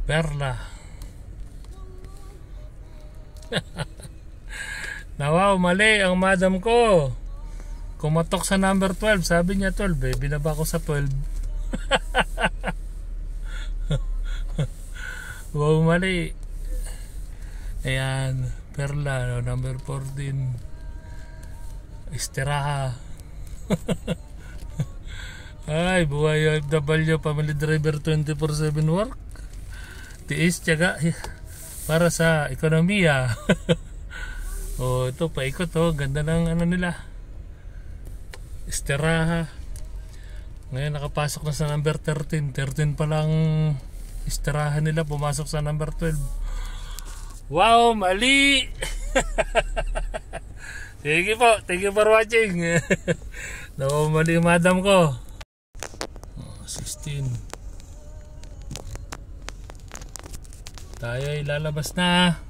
Perla. Nawaw, mali ang madam ko. Kumatok sa number 12. Sabi niya 12 eh. Binaba ko sa 12. Wow, mali. Ayan, Perla, number 14. Istiraha. Ay, buhay OFW, family driver 24/7 work. Tiis, tiyaga para sa ekonomiya. Oh, ito paikot oh, ganda ng ano nila. Istiraha. Ngayon nakapasok na sa number 13. 13 pa lang istiraha nila, pumasok sa number 12. Wow, mali. Sige po, thank you for watching. Naku, mali yung madam ko. 16. Tayo ay lalabas na.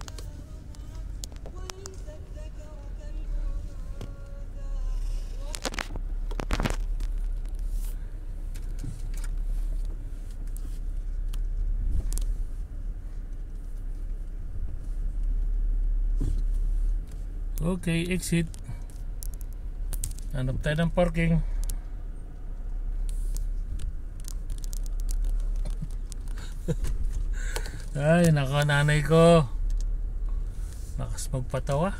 Okay, exit. Hanap tayo ng parking. Ay, nako, nanay ko. Lakas magpatawa.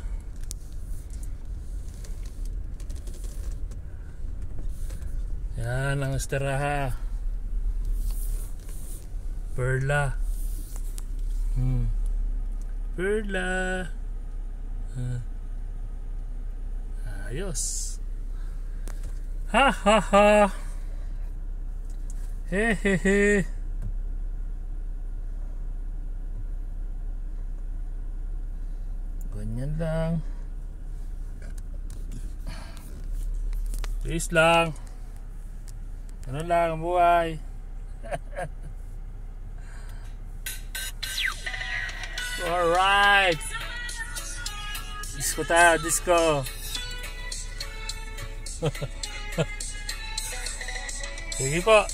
Yan ang istiraha. Perla. Perla. Ayos. Ha ha ha. He he he. Ganyan lang. Peace lang. Ano lang ang buhay. Alright. Disco tayo, disco. Sige po.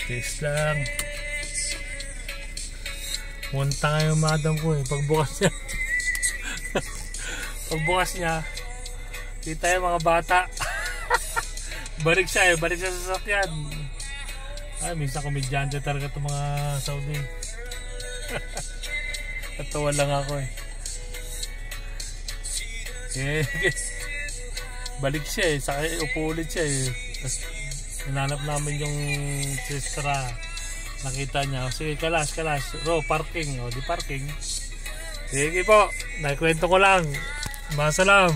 Peace lang. Munta nga yung madam ko eh. Pagbukas niya pagbukas niya kita yung mga bata. Balik siya eh. Balik siya sa sasakyan. Ay, minsan komedyante talaga itong mga Saudi. Natawa lang ako eh. Balik siya eh. Saka upo ulit siya eh. Tapos hinanap namin yung sistra. Nakita niya, sige, kalas, ro, parking, o di parking. Sige po, nakwento ko lang. Masalam.